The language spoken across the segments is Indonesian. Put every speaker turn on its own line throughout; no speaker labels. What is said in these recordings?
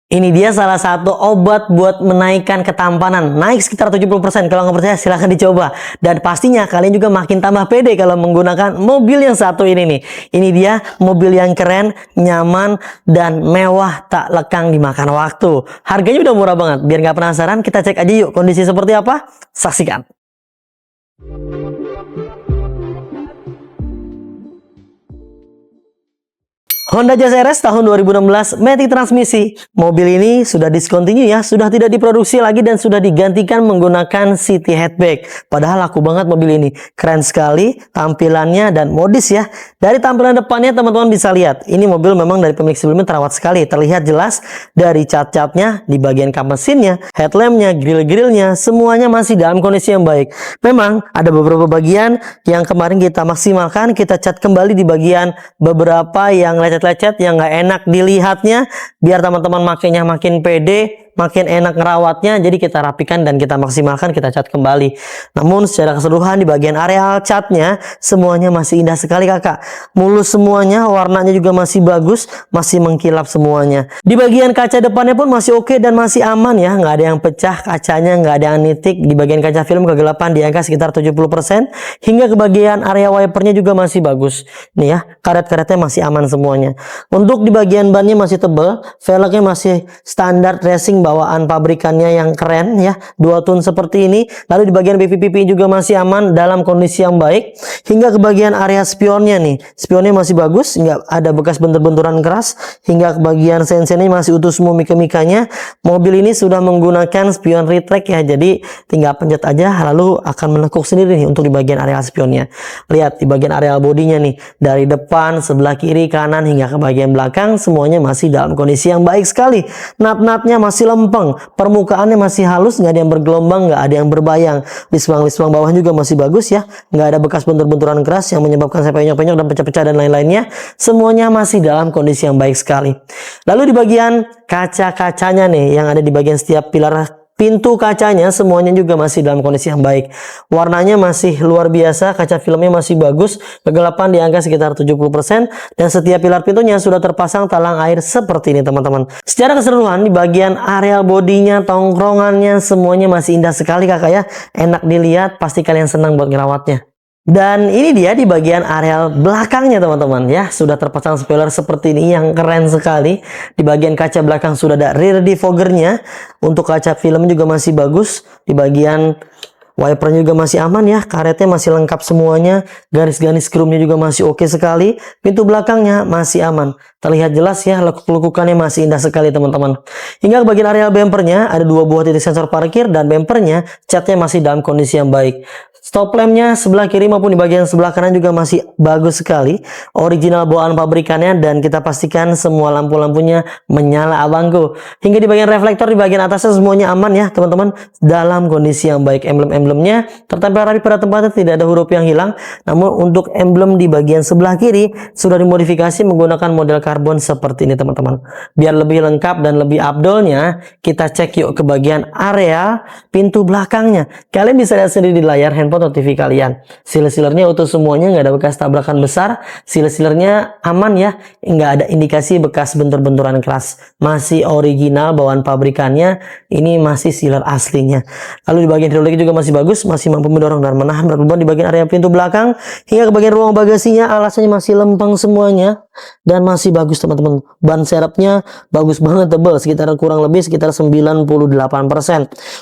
Ini dia salah satu obat buat menaikkan ketampanan. Naik sekitar 70%. Kalau nggak percaya silahkan dicoba. Dan pastinya kalian juga makin tambah pede kalau menggunakan mobil yang satu ini nih. Ini dia mobil yang keren, nyaman, dan mewah tak lekang dimakan waktu. Harganya udah murah banget. Biar nggak penasaran, kita cek aja yuk kondisi seperti apa. Saksikan. Honda Jazz RS tahun 2016 Matic transmisi. Mobil ini sudah discontinue ya, sudah tidak diproduksi lagi dan sudah digantikan menggunakan City Hatchback. Padahal laku banget mobil ini. Keren sekali tampilannya dan modis ya. Dari tampilan depannya teman-teman bisa lihat. Ini mobil memang dari pemilik sebelumnya terawat sekali. Terlihat jelas dari cat-catnya di bagian kap mesinnya, headlampnya, grill-grillnya, semuanya masih dalam kondisi yang baik. Memang ada beberapa bagian yang kemarin kita maksimalkan, kita cat kembali di bagian beberapa yang lecet-lecet yang nggak enak dilihatnya, biar teman-teman makainya makin pede, makin enak ngerawatnya. Jadi kita rapikan dan kita maksimalkan, kita cat kembali. Namun secara keseluruhan di bagian area catnya semuanya masih indah sekali kakak. Mulus semuanya, warnanya juga masih bagus, masih mengkilap semuanya. Di bagian kaca depannya pun masih oke dan masih aman ya, nggak ada yang pecah kacanya, nggak ada yang nitik. Di bagian kaca film kegelapan di angka sekitar 70%, hingga ke bagian area wipernya juga masih bagus. Nih ya, karet-karetnya masih aman semuanya. Untuk di bagian bannya masih tebal, velgnya masih standar racing bawaan pabrikannya yang keren ya, 2 tone seperti ini. Lalu di bagian pipi-pipi juga masih aman dalam kondisi yang baik. Hingga ke bagian area spionnya nih, spionnya masih bagus, nggak ada bekas bentur-benturan keras. Hingga ke bagian sensennya masih utuh semua mika-mikanya. Mobil ini sudah menggunakan spion retract ya, jadi tinggal pencet aja lalu akan menekuk sendiri nih untuk di bagian area spionnya. Lihat di bagian area bodinya nih, dari depan, sebelah kiri, kanan hingga ke bagian belakang semuanya masih dalam kondisi yang baik sekali. Nat-natnya masih lempeng, permukaannya masih halus, nggak ada yang bergelombang, nggak ada yang berbayang. Lisbang-lisbang bawah juga masih bagus ya, nggak ada bekas bentur-benturan keras yang menyebabkan saya penyok-penyok dan pecah-pecah dan lain-lainnya. Semuanya masih dalam kondisi yang baik sekali. Lalu di bagian kaca-kacanya nih, yang ada di bagian setiap pilar pintu kacanya semuanya juga masih dalam kondisi yang baik. Warnanya masih luar biasa, kaca filmnya masih bagus, kegelapan di angka sekitar 70%, dan setiap pilar pintunya sudah terpasang talang air seperti ini teman-teman. Secara keseluruhan di bagian areal bodinya, tongkrongannya semuanya masih indah sekali kakak ya. Enak dilihat, pasti kalian senang buat ngerawatnya. Dan ini dia di bagian areal belakangnya teman-teman ya, sudah terpasang spoiler seperti ini yang keren sekali. Di bagian kaca belakang sudah ada rear defoggernya. Untuk kaca film juga masih bagus. Di bagian wipernya juga masih aman ya, karetnya masih lengkap semuanya, garis-garis chrome-nya juga masih oke sekali. Pintu belakangnya masih aman, terlihat jelas ya, lekuk-lekukannya masih indah sekali teman-teman. Hingga ke bagian area bumpernya ada 2 buah titik sensor parkir dan bumpernya catnya masih dalam kondisi yang baik. Stop lampnya sebelah kiri maupun di bagian sebelah kanan juga masih bagus sekali, original bawaan pabrikannya, dan kita pastikan semua lampu-lampunya menyala abangku. Hingga di bagian reflektor di bagian atasnya semuanya aman ya teman-teman, dalam kondisi yang baik. Emblem-emblemnya tertempel rapi pada tempatnya, tidak ada huruf yang hilang. Namun untuk emblem di bagian sebelah kiri sudah dimodifikasi menggunakan model karbon seperti ini teman-teman. Biar lebih lengkap dan lebih abdolnya, kita cek yuk ke bagian area pintu belakangnya. Kalian bisa lihat sendiri di layar handphone atau TV kalian. Seal-sealernya utuh semuanya, nggak ada bekas tabrakan besar. Seal-sealernya aman ya, nggak ada indikasi bekas bentur-benturan keras. Masih original bawaan pabrikannya. Ini masih sealer aslinya. Lalu di bagian hidrolik juga masih bagus, masih mampu mendorong dan menahan berat beban. Di bagian area pintu belakang hingga ke bagian ruang bagasinya, alasannya masih lempeng semuanya dan masih bagus teman-teman. Ban serepnya bagus banget, tebal, sekitar kurang lebih sekitar 98%.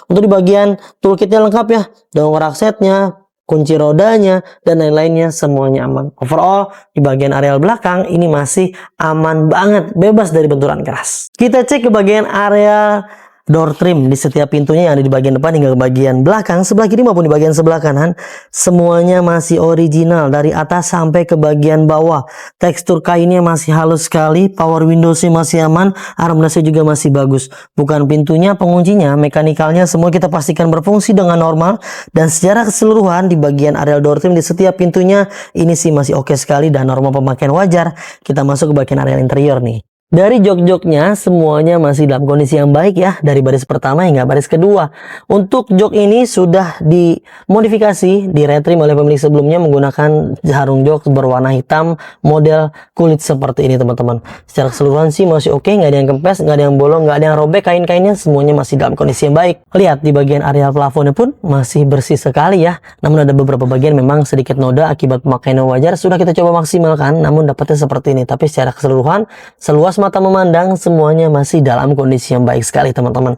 Untuk di bagian toolkitnya lengkap ya, dongkrak setnya, kunci rodanya, dan lain-lainnya semuanya aman. Overall di bagian areal belakang ini masih aman banget, bebas dari benturan keras. Kita cek ke bagian area door trim di setiap pintunya yang ada di bagian depan hingga ke bagian belakang, sebelah kiri maupun di bagian sebelah kanan, semuanya masih original dari atas sampai ke bagian bawah. Tekstur kainnya masih halus sekali, power windowsnya masih aman, armrestnya juga masih bagus. Bukan pintunya, penguncinya, mekanikalnya semua kita pastikan berfungsi dengan normal. Dan secara keseluruhan di bagian area door trim di setiap pintunya ini sih masih oke sekali dan normal pemakaian wajar. Kita masuk ke bagian area interior nih. Dari jok-joknya semuanya masih dalam kondisi yang baik ya, dari baris pertama hingga baris kedua. Untuk jok ini sudah dimodifikasi, diretrim oleh pemilik sebelumnya menggunakan jarum jok berwarna hitam model kulit seperti ini teman-teman. Secara keseluruhan sih masih oke, nggak ada yang kempes, nggak ada yang bolong, nggak ada yang robek kain-kainnya, semuanya masih dalam kondisi yang baik. Lihat di bagian area plafonnya pun masih bersih sekali ya. Namun ada beberapa bagian memang sedikit noda akibat pemakaian wajar. Sudah kita coba maksimalkan, namun dapatnya seperti ini. Tapi secara keseluruhan, seluas mata memandang, semuanya masih dalam kondisi yang baik sekali teman-teman.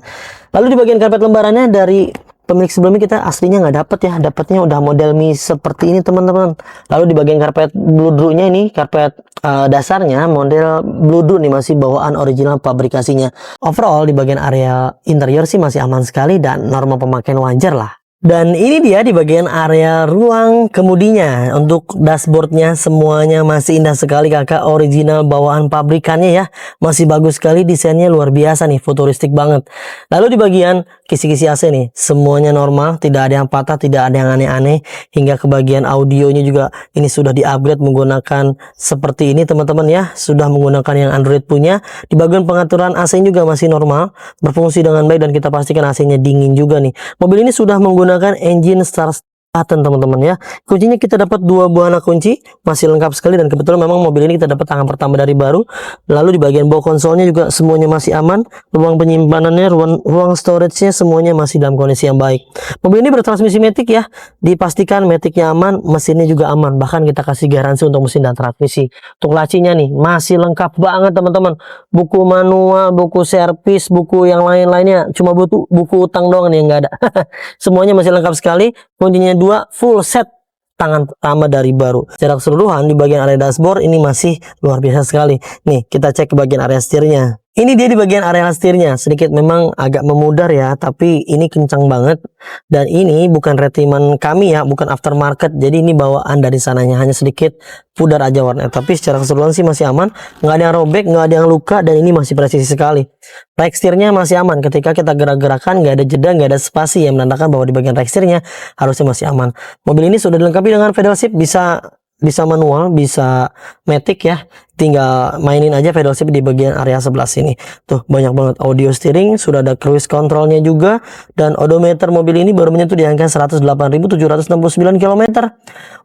Lalu di bagian karpet lembarannya dari pemilik sebelumnya kita aslinya nggak dapet ya, dapatnya udah model Mi seperti ini teman-teman. Lalu di bagian karpet bludrunya ini, karpet dasarnya model bludru nih, masih bawaan original pabrikasinya. Overall di bagian area interior sih masih aman sekali dan normal pemakaian wajar lah. Dan ini dia di bagian area ruang kemudinya. Untuk dashboardnya semuanya masih indah sekali kakak, original bawaan pabrikannya ya. Masih bagus sekali, desainnya luar biasa nih, futuristik banget. Lalu di bagian kisi-kisi AC nih, semuanya normal, tidak ada yang patah, tidak ada yang aneh-aneh. Hingga ke bagian audionya juga ini sudah di-upgrade menggunakan seperti ini teman-teman ya. Sudah menggunakan yang Android punya. Di bagian pengaturan AC juga masih normal, berfungsi dengan baik dan kita pastikan AC-nya dingin juga nih. Mobil ini sudah menggunakan engine start button teman-teman ya. Kuncinya kita dapat 2 buah anak kunci, masih lengkap sekali dan kebetulan memang mobil ini kita dapat tangan pertama dari baru. Lalu di bagian bawah konsolnya juga semuanya masih aman, ruang penyimpanannya, ruang storage-nya semuanya masih dalam kondisi yang baik. Mobil ini bertransmisi matic ya, dipastikan maticnya aman, mesinnya juga aman, bahkan kita kasih garansi untuk mesin dan transmisi. Untuk lacinya nih masih lengkap banget teman-teman, buku manual, buku servis, buku yang lain-lainnya, cuma butuh buku utang doang nih yang nggak ada. Semuanya masih lengkap sekali, kuncinya 2, full set tangan pertama dari baru. Secara keseluruhan di bagian area dashboard ini masih luar biasa sekali. Nih kita cek ke bagian area setirnya. Ini dia di bagian area setirnya, sedikit memang agak memudar ya, tapi ini kencang banget. Dan ini bukan retiman kami ya, bukan aftermarket, jadi ini bawaan dari sananya, hanya sedikit pudar aja warnanya. Tapi secara keseluruhan sih masih aman, nggak ada yang robek, nggak ada yang luka, dan ini masih presisi sekali. Rack setirnya masih aman, ketika kita gerak-gerakan nggak ada jeda, nggak ada spasi yang menandakan bahwa di bagian rack setirnya harusnya masih aman. Mobil ini sudah dilengkapi dengan pedal shift, bisa manual, bisa matic ya. Tinggal mainin aja pedal shift di bagian area sebelah sini. Tuh banyak banget audio steering, sudah ada cruise controlnya juga, dan odometer mobil ini baru menyentuh di angka 108.769 km.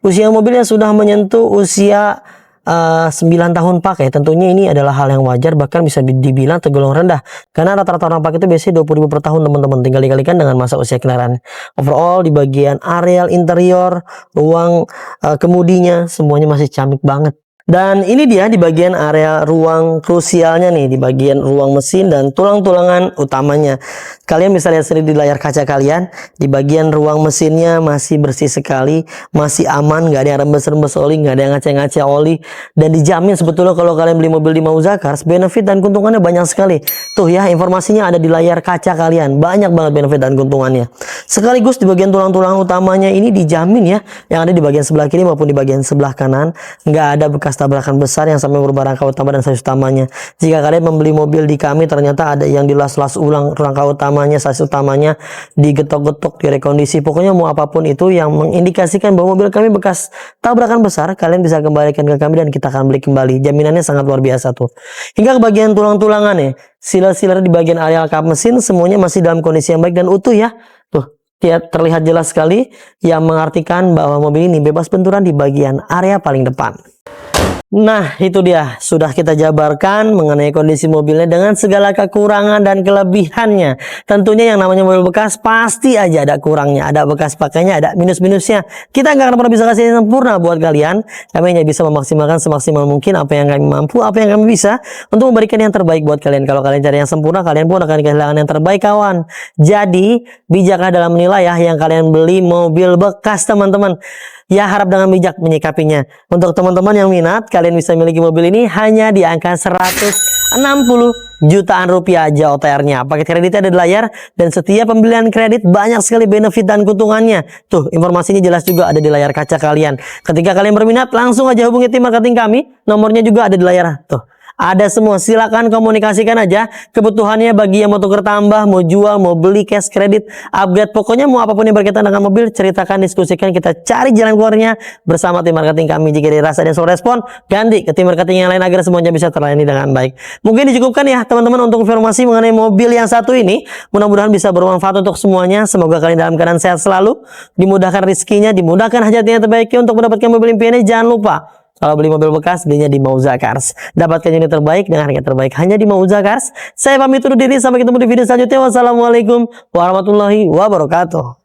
Usia mobilnya sudah menyentuh usia 9 tahun pakai. Tentunya ini adalah hal yang wajar, bahkan bisa dibilang tergolong rendah, karena rata-rata orang pakai itu biasanya 20.000 per tahun teman-teman. Tinggal dikalikan dengan masa usia kendaraan. Overall di bagian areal interior, ruang kemudinya semuanya masih ciamik banget. Dan ini dia di bagian area ruang krusialnya nih, di bagian ruang mesin dan tulang-tulangan utamanya. Kalian bisa lihat sendiri di layar kaca kalian, di bagian ruang mesinnya masih bersih sekali, masih aman, nggak ada yang rembes-rembes oli, nggak ada yang ngaceng-ngaceng oli, dan dijamin sebetulnya kalau kalian beli mobil di Mauza Cars, benefit dan keuntungannya banyak sekali. Tuh ya, informasinya ada di layar kaca kalian, banyak banget benefit dan keuntungannya. Sekaligus di bagian tulang-tulangan utamanya ini dijamin ya, yang ada di bagian sebelah kiri maupun di bagian sebelah kanan, nggak ada bekas tabrakan besar yang sampai merubah rangka utama dan sasis utamanya. Jika kalian membeli mobil di kami ternyata ada yang dilas-las ulang rangka utamanya, sasis utamanya digetok-getok, direkondisi, pokoknya mau apapun itu yang mengindikasikan bahwa mobil kami bekas tabrakan besar, kalian bisa kembalikan ke kami dan kita akan beli kembali. Jaminannya sangat luar biasa tuh. Hingga ke bagian tulang-tulangan ya, sila-sila di bagian area kap mesin semuanya masih dalam kondisi yang baik dan utuh ya. Tuh, terlihat jelas sekali, yang mengartikan bahwa mobil ini bebas benturan di bagian area paling depan. Nah, itu dia. Sudah kita jabarkan mengenai kondisi mobilnya dengan segala kekurangan dan kelebihannya. Tentunya yang namanya mobil bekas pasti aja ada kurangnya, ada bekas pakainya, ada minus-minusnya. Kita nggak akan pernah bisa kasih yang sempurna buat kalian. Kami hanya bisa memaksimalkan semaksimal mungkin apa yang kami mampu, apa yang kami bisa untuk memberikan yang terbaik buat kalian. Kalau kalian cari yang sempurna, kalian pun akan kehilangan yang terbaik, kawan. Jadi, bijaklah dalam menilai ya yang kalian beli mobil bekas, teman-teman. Ya, harap dengan bijak menyikapinya. Untuk teman-teman yang minat, kalian bisa miliki mobil ini hanya di angka 160 jutaan rupiah aja OTR-nya. Paket kreditnya ada di layar, dan setiap pembelian kredit banyak sekali benefit dan keuntungannya. Tuh, informasinya jelas juga ada di layar kaca kalian. Ketika kalian berminat, langsung aja hubungi tim marketing kami. Nomornya juga ada di layar. Tuh, ada semua. Silakan komunikasikan aja kebutuhannya bagi yang mau tuker tambah, mau jual, mau beli, cash, kredit, upgrade, pokoknya mau apapun yang berkaitan dengan mobil, ceritakan, diskusikan, kita cari jalan keluarnya bersama tim marketing kami. Jika dirasa ada respon, ganti ke tim marketing yang lain agar semuanya bisa terlayani dengan baik. Mungkin dicukupkan ya teman-teman untuk informasi mengenai mobil yang satu ini. Mudah-mudahan bisa bermanfaat untuk semuanya. Semoga kalian dalam keadaan sehat selalu, dimudahkan rezekinya, dimudahkan hajatnya terbaiknya untuk mendapatkan mobil impiannya. Jangan lupa, kalau beli mobil bekas, belinya di Mauza Cars. Dapatkan unit terbaik dengan harga terbaik hanya di Mauza Cars. Saya pamit undur diri, sampai ketemu di video selanjutnya. Wassalamualaikum warahmatullahi wabarakatuh.